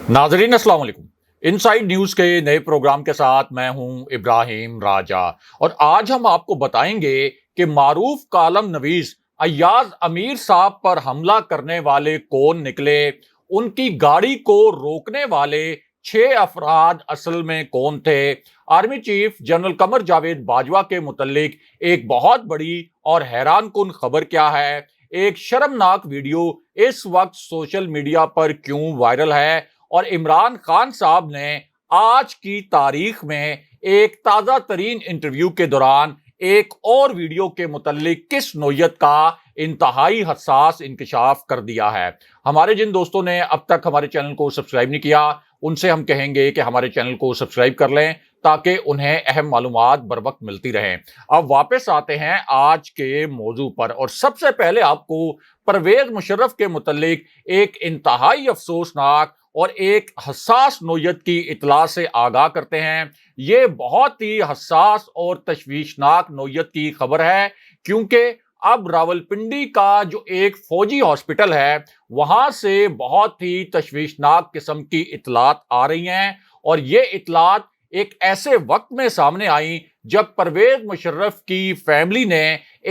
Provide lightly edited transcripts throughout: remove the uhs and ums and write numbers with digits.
नाजरीन अस्सलाम वालेकुम। इनसाइड न्यूज के नए प्रोग्राम के साथ मैं हूं इब्राहिम राजा और आज हम आपको बताएंगे कि मारूफ कालम नवीस अय्याज अमीर साहब पर हमला करने वाले कौन निकले, उनकी गाड़ी को रोकने वाले 6 अफराद असल में कौन थे। Army chief general Qamar Javed Bajwa के मुतल्लिक एक बहुत बड़ी और हैरान कुन खबर क्या है, एक शर्मनाक वीडियो इस वक्त सोशल मीडिया पर क्यों वायरल है और इमरान खान साहब ने आज की तारीख में एक ताजा तरीन इंटरव्यू के दौरान एक और वीडियो के मुतल्लिक किस नोयत का इंतहाई हसास इंकशाफ कर दिया है। हमारे जिन दोस्तों ने अब तक हमारे चैनल को सब्सक्राइब नहीं किया उनसे हम कहेंगे कि हमारे चैनल को सब्सक्राइब कर लें ताकि उन्हें अहम मालूमात बर वक्त मिलती रहें। अब वापस आते हैं आज के मौजू पर और सबसे पहले आपको परवेज मुशर्रफ के मुतल्लिक एक इंतहाई अफसोसनाक और एक हसास नोयत की इतला से आगाह करते हैं। ये बहुत ही हसास और तशवीशनाक नोयत की खबर है क्योंकि अब रावलपिंडी का जो एक फौजी हॉस्पिटल है वहां से बहुत ही तशवीशनाक किस्म की इतलात आ रही हैं और ये इतलात एक ऐसे वक्त में सामने आई जब परवेज मुशर्रफ की फैमिली ने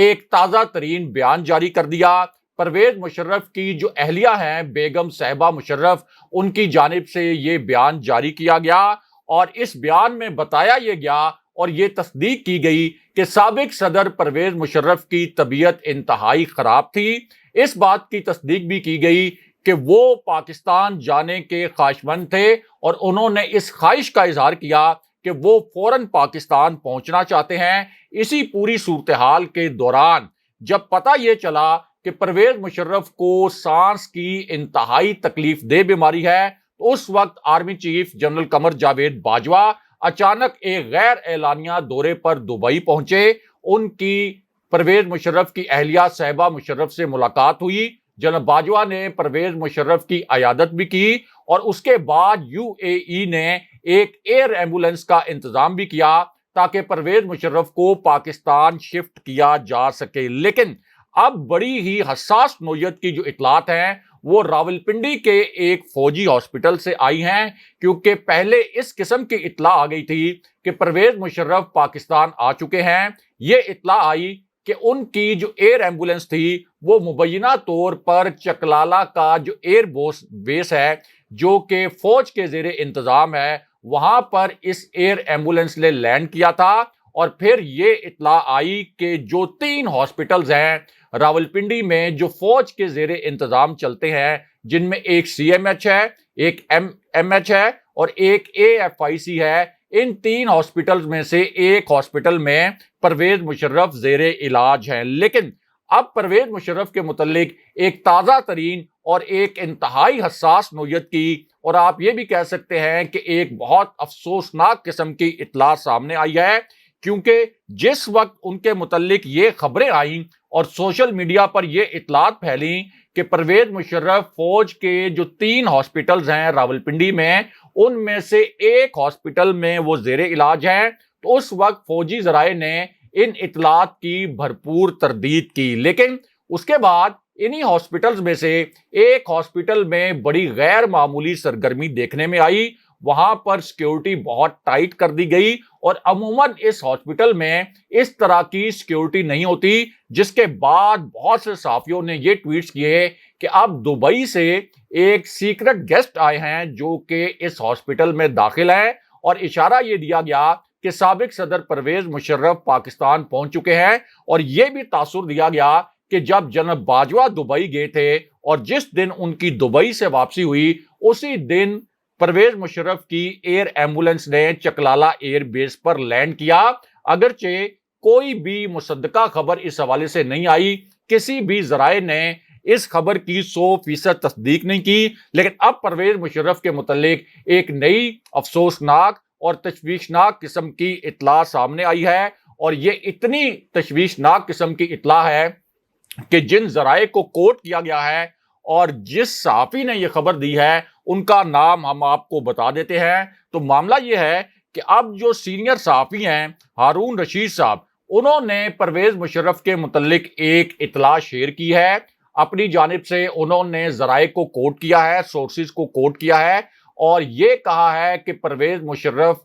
एक ताजा तरीन बयान जारी कर दिया। परवेज मुशर्रफ की जो अहलिया हैं बेगम साहिबा मुशर्रफ, उनकी जानिब से ये बयान जारी किया गया और इस बयान में बताया यह गया और ये तस्दीक की गई कि साबिक सदर परवेज मुशर्रफ की तबीयत इंतहाई खराब थी। इस बात की तस्दीक भी की गई कि वो पाकिस्तान जाने के ख्वाहिशमंद थे और उन्होंने इस ख्वाहिश का इजहार किया कि वो फौरन पाकिस्तान पहुंचना चाहते हैं। इसी पूरी सूरत हाल के दौरान जब पता ये चला कि परवेज मुशर्रफ को सांस की इंतहाई तकलीफ दे बीमारी है तो उस वक्त army chief general Qamar Javed Bajwa अचानक एक गैर एलानिया दौरे पर दुबई पहुंचे। उनकी परवेज मुशर्रफ की अहलिया साहिबा मुशर्रफ से मुलाकात हुई। जनरल बाजवा ने परवेज मुशर्रफ की अयादत भी की और उसके बाद यूएई ने एक एयर एम्बुलेंस का इंतजाम भी किया ताकि परवेज मुशर्रफ को पाकिस्तान शिफ्ट किया जा सके। लेकिन अब बड़ी ही हसास नोयत की जो इतलात हैं वो रावलपिंडी के एक फौजी हॉस्पिटल से आई हैं क्योंकि पहले इस किस्म की इतला आ गई थी कि परवेज मुशर्रफ पाकिस्तान आ चुके हैं। ये इतला आई कि उनकी जो एयर एम्बुलेंस थी वो मुबैना तौर पर चकलाला का जो एयर बेस है जो कि फौज के जेर इंतजाम है वहां पर इस एयर एम्बुलेंस ने लैंड किया था और फिर ये इतला आई कि जो 3 हॉस्पिटल्स हैं रावलपिंडी में जो फौज के जेरे इंतजाम चलते हैं जिनमें एक सीएमएच है, एक एमएच है और एक एएफआईसी है, इन 3 हॉस्पिटल्स में से एक हॉस्पिटल में परवेज मुशर्रफ जेरे इलाज हैं। लेकिन अब परवेज मुशर्रफ के मुतल्लिक एक ताजा तरीन और एक इंतहाई हसास नोयत की और आप ये भी कह सकते हैं कि एक बहुत अफसोसनाक किस्म की इतला सामने आई है क्योंकि जिस वक्त उनके मुतल्लिक ये खबरें आईं और सोशल मीडिया पर ये इतलात फैली कि परवेज मुशर्रफ फौज के जो 3 हॉस्पिटल्स हैं रावलपिंडी में उनमें से एक हॉस्पिटल में वो जेरे इलाज हैं तो उस वक्त फौजी जराए ने इन इतलात की भरपूर तरदीद की। लेकिन उसके बाद इन्हीं हॉस्पिटल्स में से एक हॉस्पिटल में बड़ी गैर मामूली सरगर्मी देखने में आई। वहां पर सिक्योरिटी बहुत टाइट कर दी गई और अमूमन इस हॉस्पिटल में इस तरह की सिक्योरिटी नहीं होती, जिसके बाद बहुत से साफियों ने ये ट्वीट्स किए कि अब दुबई से एक सीक्रेट गेस्ट आए हैं जो कि इस हॉस्पिटल में दाखिल हैं और इशारा ये दिया गया कि साबिक सदर परवेज मुशर्रफ पाकिस्तान पहुंच चुके हैं और यह भी तासुर दिया गया कि जब जनरल बाजवा दुबई गए थे और जिस दिन उनकी दुबई से वापसी हुई उसी दिन परवेज मुशर्रफ की एयर एम्बुलेंस ने चकलाला एयर बेस पर लैंड किया। अगरचे कोई भी मुसद्दका खबर इस हवाले से नहीं आई, किसी भी जराए ने इस खबर की 100% तस्दीक नहीं की, लेकिन अब परवेज मुशर्रफ के मुतल्लिक एक नई अफसोसनाक और तशवीशनाक किस्म की इतला सामने आई है और ये इतनी तशवीशनाक किस्म की इतला है कि जिन जराए को कोट किया गया है और जिस सहाफी ने यह खबर दी है उनका नाम हम आपको बता देते हैं। तो मामला यह है कि अब जो सीनियर सहाफी हैं हारून रशीद साहब, उन्होंने परवेज मुशर्रफ के मुतल्लिक एक इतला शेयर की है। अपनी जानिब से उन्होंने जराए को कोट किया है, सोर्सेज को कोट किया है اور یہ کہا ہے کہ پرویز مشرف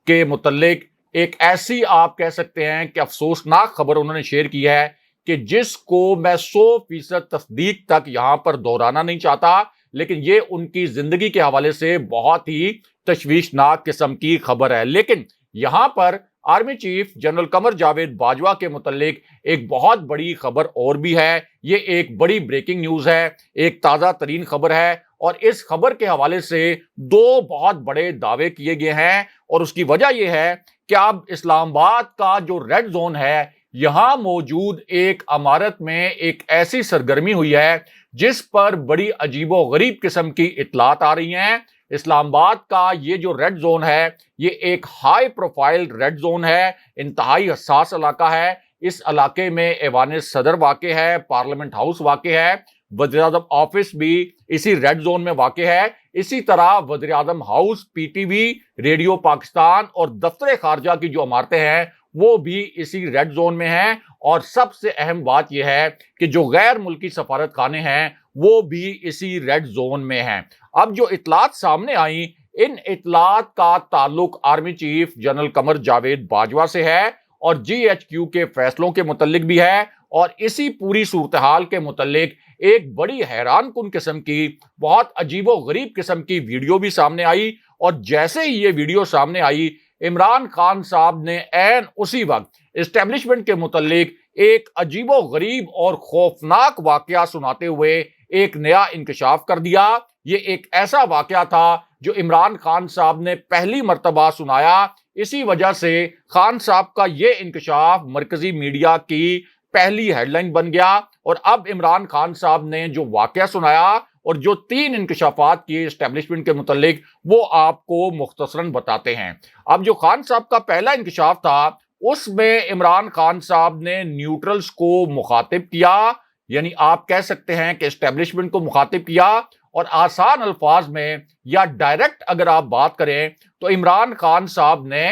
کے متعلق ایک ایسی آپ کہہ سکتے ہیں کہ افسوسناک خبر انہوں نے شیئر کی ہے کہ جس کو میں 100% تصدیق تک یہاں پر دہرانا نہیں چاہتا، لیکن یہ ان کی زندگی کے حوالے سے بہت ہی تشویشناک قسم کی خبر ہے۔ لیکن یہاں پر army chief general Qamar Javed Bajwa کے متعلق ایک بہت بڑی خبر اور بھی ہے۔ یہ ایک بڑی بریکنگ نیوز ہے، ایک تازہ ترین خبر ہے، اور اس خبر کے حوالے سے دو بہت بڑے دعوے کیے گئے ہیں، اور اس کی وجہ یہ ہے کہ اب اسلام آباد کا جو ریڈ زون ہے، یہاں موجود ایک عمارت میں ایک ایسی سرگرمی ہوئی ہے جس پر بڑی عجیب و غریب قسم کی اطلاعات آ رہی ہیں۔ اسلام آباد کا یہ جو ریڈ زون ہے، یہ ایک ہائی پروفائل ریڈ زون ہے، انتہائی حساس علاقہ ہے۔ اس علاقے میں ایوان صدر واقع ہے، پارلیمنٹ ہاؤس واقع ہے، وزیر اعظم آفس بھی اسی ریڈ زون میں واقع ہے۔ اسی طرح وزیر اعظم house, P T V, radio Pakistan اور دفتر خارجہ کی جو عمارتیں ہیں وہ بھی اسی ریڈ زون میں ہیں، اور سب سے اہم بات یہ ہے کہ جو غیر ملکی سفارت خانے ہیں وہ بھی اسی ریڈ زون میں ہیں۔ اب جو اطلاعات سامنے آئیں، ان اطلاعات کا تعلق army chief general Qamar Javed Bajwa سے ہے اور جی ایچ کیو کے فیصلوں کے متعلق بھی ہے، اور اسی پوری صورتحال کے متعلق ایک بڑی حیران کن قسم کی، بہت عجیب و غریب قسم کی ویڈیو بھی سامنے آئی، اور جیسے ہی یہ ویڈیو سامنے آئی، عمران خان صاحب نے عین اسی وقت اسٹیبلشمنٹ کے متعلق ایک عجیب و غریب اور خوفناک واقعہ سناتے ہوئے ایک نیا انکشاف کر دیا۔ یہ ایک ایسا واقعہ تھا جو عمران خان صاحب نے پہلی مرتبہ سنایا، اسی وجہ سے خان صاحب کا یہ انکشاف مرکزی میڈیا کی پہلی ہیڈ لائن بن گیا، اور اب عمران خان صاحب نے جو واقعہ سنایا اور جو 3 انکشافات کیے اسٹیبلشمنٹ کے متعلق، وہ آپ کو مختصراً بتاتے ہیں۔ اب جو خان صاحب کا پہلا انکشاف تھا، اس میں عمران خان صاحب نے نیوٹرلز کو مخاطب کیا، یعنی آپ کہہ سکتے ہیں کہ اسٹیبلشمنٹ کو مخاطب کیا، اور آسان الفاظ میں یا ڈائریکٹ اگر آپ بات کریں تو عمران خان صاحب نے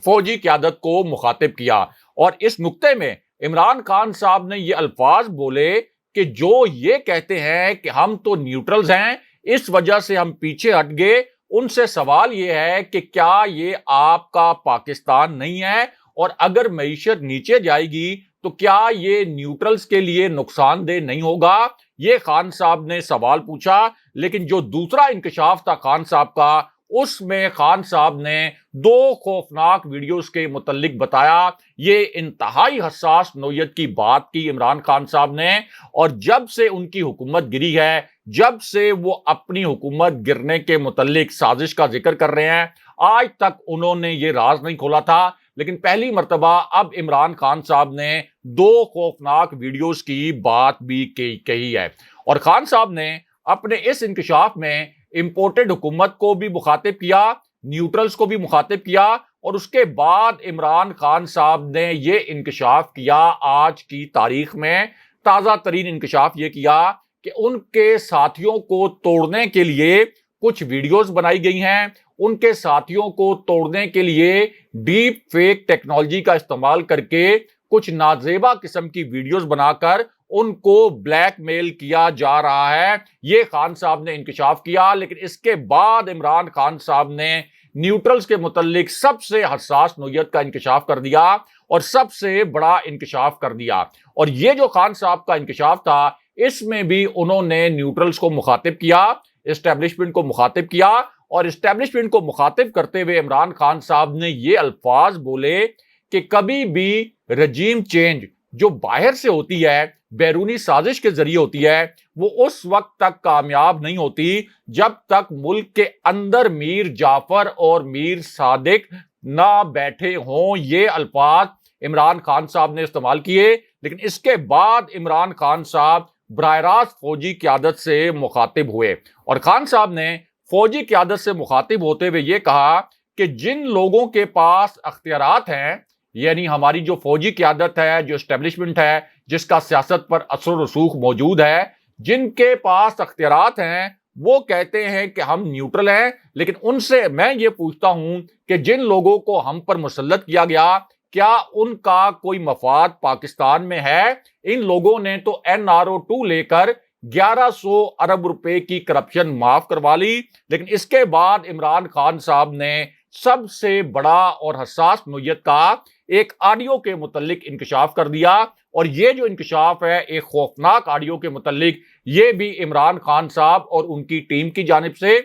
فوجی قیادت کو مخاطب کیا، اور اس نقطے میں عمران خان صاحب نے یہ الفاظ بولے کہ جو یہ کہتے ہیں کہ ہم تو نیوٹرلز ہیں، اس وجہ سے ہم پیچھے ہٹ گئے۔ ان سے سوال یہ ہے کہ کیا یہ آپ کا پاکستان نہیں ہے، اور اگر معیشت نیچے جائے گی تو کیا یہ نیوٹرلز کے لیے نقصان دہ نہیں ہوگا؟ یہ خان صاحب نے سوال پوچھا۔ لیکن جو دوسرا انکشاف تھا خان صاحب کا، اس میں خان صاحب نے 2 خوفناک ویڈیوز کے متعلق بتایا۔ یہ انتہائی حساس نوعیت کی بات کی عمران خان صاحب نے، اور جب سے ان کی حکومت گری ہے، جب سے وہ اپنی حکومت گرنے کے متعلق سازش کا ذکر کر رہے ہیں، آج تک انہوں نے یہ راز نہیں کھولا تھا، لیکن پہلی مرتبہ اب عمران خان صاحب نے 2 خوفناک ویڈیوز کی بات بھی کہی ہے۔ اور خان صاحب نے اپنے اس انکشاف میں امپورٹڈ حکومت کو بھی مخاطب کیا، نیوٹرلز کو بھی مخاطب کیا، اور اس کے بعد عمران خان صاحب نے یہ انکشاف کیا آج کی تاریخ میں، تازہ ترین انکشاف یہ کیا کہ ان کے ساتھیوں کو توڑنے کے لیے کچھ ویڈیوز بنائی گئی ہیں، ان کے ساتھیوں کو توڑنے کے لیے ڈیپ فیک ٹیکنالوجی کا استعمال کر کے کچھ نازیبا قسم کی ویڈیوز بنا کر ان کو بلیک میل کیا جا رہا ہے۔ یہ خان صاحب نے انکشاف کیا، لیکن اس کے بعد عمران خان صاحب نے نیوٹرلز کے متعلق سب سے حساس نوعیت کا انکشاف کر دیا، اور سب سے بڑا انکشاف کر دیا۔ اور یہ جو خان صاحب کا انکشاف تھا، اس میں بھی انہوں نے نیوٹرلز کو مخاطب کیا، اسٹیبلشمنٹ کو مخاطب کیا، اور اسٹیبلشمنٹ کو مخاطب کرتے ہوئے عمران خان صاحب نے یہ الفاظ بولے کہ کبھی بھی رجیم چینج جو باہر سے ہوتی ہے، بیرونی سازش کے ذریعے ہوتی ہے، وہ اس وقت تک کامیاب نہیں ہوتی جب تک ملک کے اندر میر جعفر اور میر صادق نہ بیٹھے ہوں۔ یہ الفاظ عمران خان صاحب نے استعمال کیے، لیکن اس کے بعد عمران خان صاحب براہ راست فوجی قیادت سے مخاطب ہوئے، اور خان صاحب نے فوجی قیادت سے مخاطب ہوتے ہوئے یہ کہا کہ جن لوگوں کے پاس اختیارات ہیں، یعنی ہماری جو فوجی قیادت ہے، جو اسٹیبلشمنٹ ہے، جس کا سیاست پر اثر و رسوخ موجود ہے، جن کے پاس اختیارات ہیں، وہ کہتے ہیں کہ ہم نیوٹرل ہیں، لیکن ان سے میں یہ پوچھتا ہوں کہ جن لوگوں کو ہم پر مسلط کیا گیا، کیا ان کا کوئی مفاد پاکستان میں ہے؟ ان لوگوں نے تو NRO 2 لے کر 1100 अरब रुपए की करप्शन माफ करवा ली। लेकिन इसके बाद इमरान खान साहब ने सबसे बड़ा और हसास नोयत का एक ऑडियो के मुतल्लिक इंकशाफ कर दिया, और ये जो इंकशाफ है एक खौफनाक ऑडियो के मुतल्लिक, ये भी इमरान खान साहब और उनकी टीम की जानिब से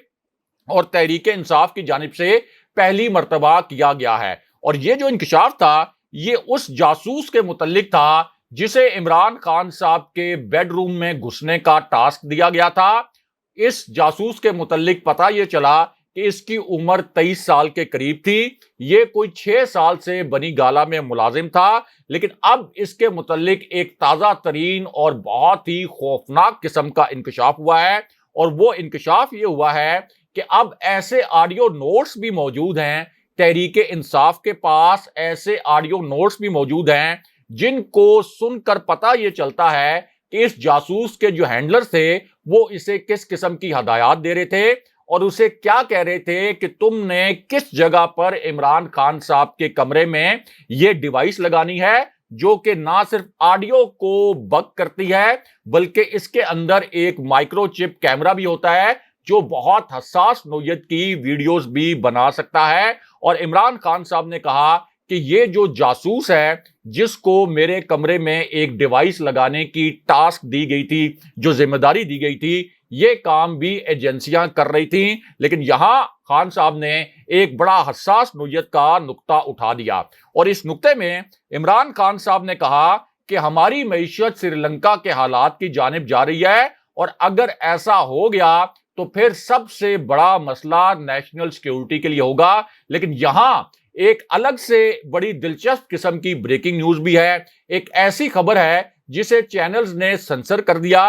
और तहरीक इंसाफ की जानिब से पहली मर्तबा किया गया है। और ये जो इंकशाफ था ये उस जासूस के मुतल्लिक था जिसे इमरान खान साहब के बेडरूम में घुसने का टास्क दिया गया था। इस जासूस के मुतल्लिक पता ये चला कि इसकी उम्र 23 साल के करीब थी। ये कोई 6 साल से बनी गाला में मुलाजिम था, लेकिन अब इसके मुतल्लिक एक ताजा तरीन और बहुत ही खौफनाक किस्म का इंकशाफ हुआ है। और वो इंकशाफ ये हुआ है कि अब ऐसे ऑडियो नोट्स भी मौजूद हैं, तहरीक इंसाफ के पास ऐसे ऑडियो नोट्स भी मौजूद हैं जिनको सुनकर पता ये चलता है कि इस जासूस के जो हैंडलर थे वो इसे किस किस्म की हदायत दे रहे थे और उसे क्या कह रहे थे कि तुमने किस जगह पर इमरान खान साहब के कमरे में ये डिवाइस लगानी है जो कि ना सिर्फ ऑडियो को बक करती है बल्कि इसके अंदर एक माइक्रोचिप कैमरा भी होता है जो बहुत हसास नोयत की वीडियोस भी बना सकता है। और इमरान खान साहब ने कहा कि ये जो जासूस है जिसको मेरे कमरे में एक डिवाइस लगाने की टास्क दी गई थी, जो जिम्मेदारी दी गई थी, ये काम भी एजेंसियां कर रही थी। लेकिन यहां खान साहब ने एक बड़ा हसास नोयत का नुक्ता उठा दिया और इस नुक्ते में इमरान खान साहब ने कहा कि हमारी मईशत श्रीलंका के हालात की जानिब जा रही है और अगर ऐसा हो गया तो फिर सबसे बड़ा मसला नेशनल सिक्योरिटी के लिए होगा। लेकिन यहां एक अलग से बड़ी दिलचस्प किस्म की ब्रेकिंग न्यूज भी है। एक ऐसी खबर है जिसे चैनल्स ने सेंसर कर दिया।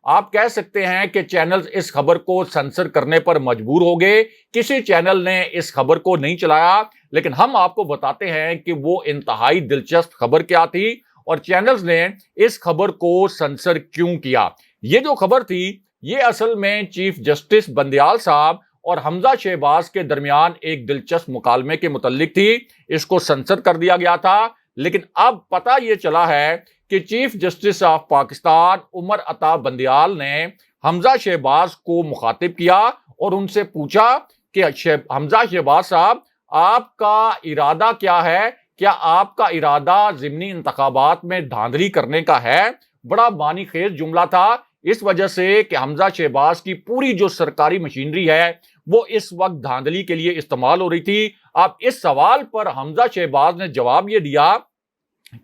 आप कह सकते हैं कि चैनल्स इस खबर को सेंसर करने पर मजबूर हो गए, किसी चैनल ने इस खबर को नहीं चलाया, लेकिन हम आपको बताते हैं कि वो इंतहाई दिलचस्प खबर क्या थी और चैनल्स ने इस खबर को सेंसर क्यों किया। ये जो खबर थी ये असल में चीफ जस्टिस बंदयाल साहब और हमजा शहबाज के दरमियान एक दिलचस्प मुकालमे के मुतल्लिक थी। इसको सेंसर कर दिया गया था, लेकिन अब पता ये चला है कि chief justice of Pakistan Umar Ata Bandial ने हमजा शहबाज को मुखातिब किया और उनसे पूछा कि हमजा शहबाज साहब, आपका इरादा क्या है? क्या आपका इरादा ज़िमनी इंतखाबात में धांधली करने का है? बड़ा मानी खेज जुमला था, इस वजह से कि हमजा शहबाज की पूरी जो सरकारी मशीनरी है वो इस वक्त धांधली के लिए इस्तेमाल हो रही थी। अब इस सवाल पर हमजा शहबाज ने जवाब ये दिया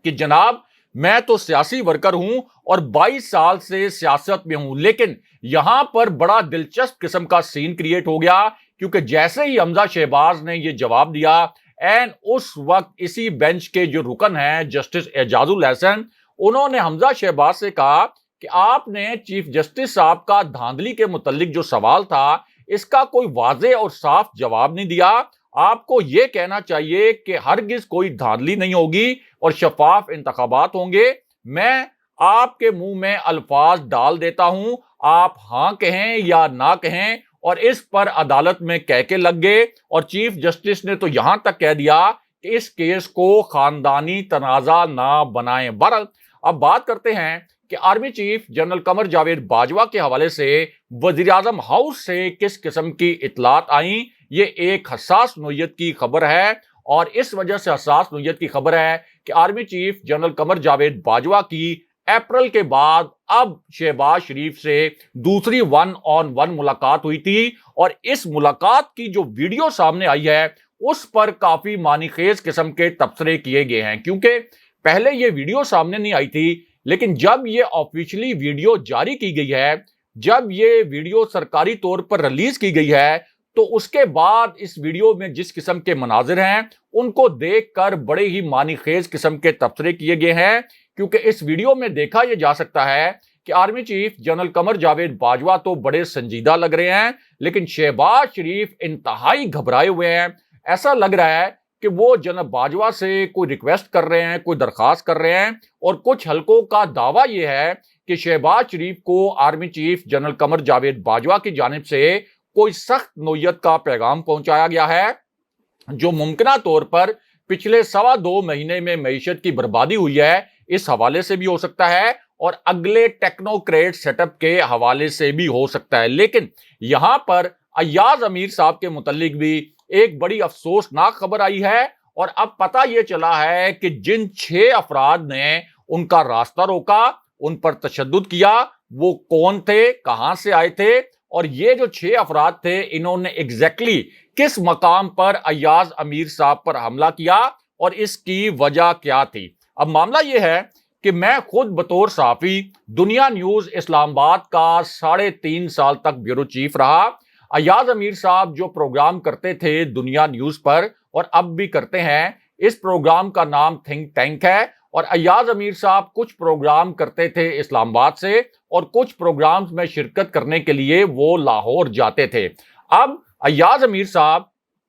कि जनाब, मैं तो सियासी वर्कर हूं और 22 साल से सियासत में हूं, लेकिन यहां पर बड़ा दिलचस्प किस्म का सीन क्रिएट हो गया क्योंकि जैसे ही हमजा शहबाज ने यह जवाब दिया एंड उस वक्त इसी बेंच के जो रुकन हैं जस्टिस एजाजुल हसन, उन्होंने हमजा शहबाज से कहा कि आपने चीफ जस्टिस साहब का धांधली के मुतल्लिक जो सवाल था इसका कोई वाज़ेह और साफ जवाब नहीं दिया। आपको यह कहना चाहिए कि हरगिज कोई धांधली नहीं होगी और शफाफ इंतखाबात होंगे। मैं आपके मुंह में अल्फाज डाल देता हूं, आप हां कहें या ना कहें, और इस पर अदालत में कह के लग गए। और चीफ जस्टिस ने तो यहां तक कह दिया कि इस केस को खानदानी तनाजा ना बनाएं। बहरहाल अब बात करते हैं कि army chief general Qamar Javed Bajwa के हवाले से वजीर आजम हाउस से किस किस्म की इतलात आई। ये एक हसास नोयत की खबर है और इस वजह से हसास नोयत की खबर है कि army chief general Qamar Javed Bajwa की अप्रैल के बाद अब शहबाज शरीफ से दूसरी 1-on-1 मुलाकात हुई थी और इस मुलाकात की जो वीडियो सामने आई है उस पर काफी मानीखेज किस्म के तबसरे किए गए हैं। क्योंकि पहले ये वीडियो सामने नहीं आई थी, लेकिन जब ये ऑफिशियली वीडियो जारी की गई है, जब ये वीडियो सरकारी तौर पर रिलीज की गई है, तो उसके बाद इस वीडियो में जिस किस्म के मनाजिर हैं उनको देखकर बड़े ही मानीखेज किस्म के तबसरे किए गए हैं। क्योंकि इस वीडियो में देखा यह जा सकता है कि army chief general Qamar Javed Bajwa तो बड़े संजीदा लग रहे हैं, लेकिन शहबाज शरीफ इंतहाई घबराए हुए हैं। ऐसा लग रहा है कि वो जनाब बाजवा से कोई रिक्वेस्ट कर रहे हैं, कोई दरखास्त कर रहे हैं, और कुछ हलकों का दावा यह है कि शहबाज शरीफ को army chief general Qamar Javed Bajwa की जानिब से कोई सख्त नोयत का पैगाम पहुंचाया गया है, जो मुमकिना तौर पर पिछले 2.25 महीने में मईशत की बर्बादी हुई है इस हवाले से भी हो सकता है। اور اگلے ٹیکنوکریٹ سیٹ اپ کے حوالے سے بھی ہو سکتا ہے، لیکن یہاں پر ایاز امیر صاحب کے متعلق بھی ایک بڑی افسوسناک خبر آئی ہے، اور اب پتہ یہ چلا ہے کہ جن 6 افراد نے ان کا راستہ روکا، ان پر تشدد کیا، وہ کون تھے، کہاں سے آئے تھے، اور یہ جو 6 افراد تھے انہوں نے ایگزیکٹلی کس مقام پر ایاز امیر صاحب پر حملہ کیا اور اس کی وجہ کیا تھی۔ اب معاملہ یہ ہے کہ میں خود بطور صحافی دنیا نیوز اسلام آباد کا 3.5 سال تک بیورو چیف رہا۔ ایاز امیر صاحب جو پروگرام کرتے تھے دنیا نیوز پر اور اب بھی کرتے ہیں، اس پروگرام کا نام تھنک ٹینک ہے، اور ایاز امیر صاحب کچھ پروگرام کرتے تھے اسلام آباد سے اور کچھ پروگرامز میں شرکت کرنے کے لیے وہ لاہور جاتے تھے۔ اب ایاز امیر صاحب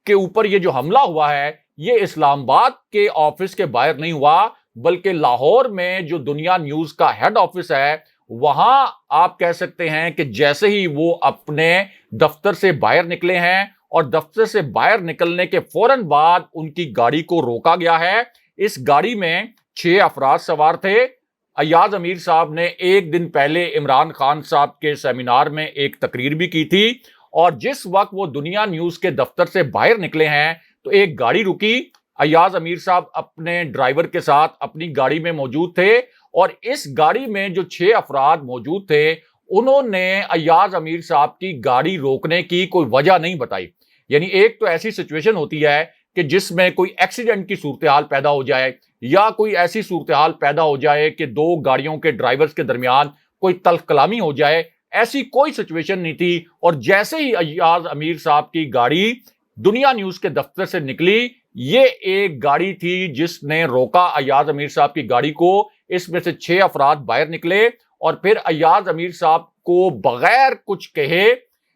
کے اوپر یہ جو حملہ ہوا ہے یہ اسلام آباد کے آفس کے باہر نہیں ہوا، بلکہ لاہور میں جو دنیا نیوز کا ہیڈ آفس ہے وہاں آپ کہہ سکتے ہیں کہ جیسے ہی وہ اپنے دفتر سے باہر نکلے ہیں اور دفتر سے باہر نکلنے کے فوراً بعد ان کی گاڑی کو روکا گیا ہے۔ اس گاڑی میں 6 افراد سوار تھے۔ ایاز امیر صاحب نے ایک دن پہلے عمران خان صاحب کے سیمینار میں ایک تقریر بھی کی تھی، اور جس وقت وہ دنیا نیوز کے دفتر سے باہر نکلے ہیں تو ایک گاڑی رکی۔ ایاز امیر صاحب اپنے ڈرائیور کے ساتھ اپنی گاڑی میں موجود تھے، اور اس گاڑی میں جو 6 افراد موجود تھے انہوں نے ایاز امیر صاحب کی گاڑی روکنے کی کوئی وجہ نہیں بتائی۔ یعنی ایک تو ایسی سچویشن ہوتی ہے کہ جس میں کوئی ایکسیڈنٹ کی صورتحال پیدا ہو جائے یا کوئی ایسی صورتحال پیدا ہو جائے کہ 2 گاڑیوں کے ڈرائیورز کے درمیان کوئی تلخ کلامی ہو جائے، ایسی کوئی سچویشن نہیں تھی۔ اور جیسے ہی ایاز امیر صاحب کی گاڑی دنیا نیوز کے دفتر سے نکلی، یہ ایک گاڑی تھی جس نے روکا ایاز امیر صاحب کی گاڑی کو۔ اس میں سے 6 افراد باہر نکلے اور پھر ایاز امیر صاحب کو بغیر کچھ کہے،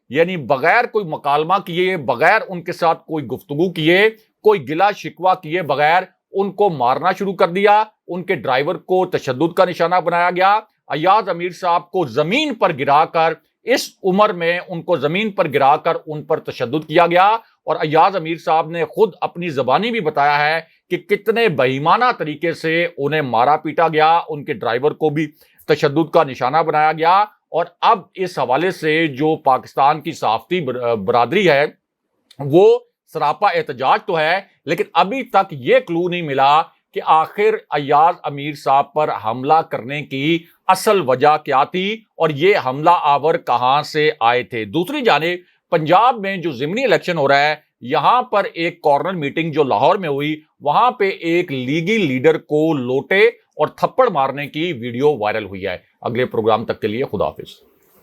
یعنی بغیر کوئی مکالمہ کیے، بغیر ان کے ساتھ کوئی گفتگو کیے، کوئی گلا شکوہ کیے بغیر ان کو مارنا شروع کر دیا۔ ان کے ڈرائیور کو تشدد کا نشانہ بنایا گیا۔ ایاز امیر صاحب کو زمین پر گرا کر، اس عمر میں ان کو زمین پر گرا کر ان پر تشدد کیا گیا، اور ایاز امیر صاحب نے خود اپنی زبانی بھی بتایا ہے کہ کتنے بے ایمانہ طریقے سے انہیں مارا پیٹا گیا، ان کے ڈرائیور کو بھی تشدد کا نشانہ بنایا گیا۔ اور اب اس حوالے سے جو پاکستان کی صحافتی برادری ہے وہ سراپا احتجاج تو ہے، لیکن ابھی تک یہ کلو نہیں ملا کہ آخر ایاز امیر صاحب پر حملہ کرنے کی اصل وجہ کیا تھی اور یہ حملہ آور کہاں سے آئے تھے۔ دوسری جانب پنجاب میں جو ضمنی الیکشن ہو رہا ہے، یہاں پر ایک کارنر میٹنگ جو لاہور میں ہوئی، وہاں پہ ایک لیگی لیڈر کو لوٹے اور تھپڑ مارنے کی ویڈیو وائرل ہوئی ہے۔ اگلے پروگرام تک کے لیے خدا حافظ۔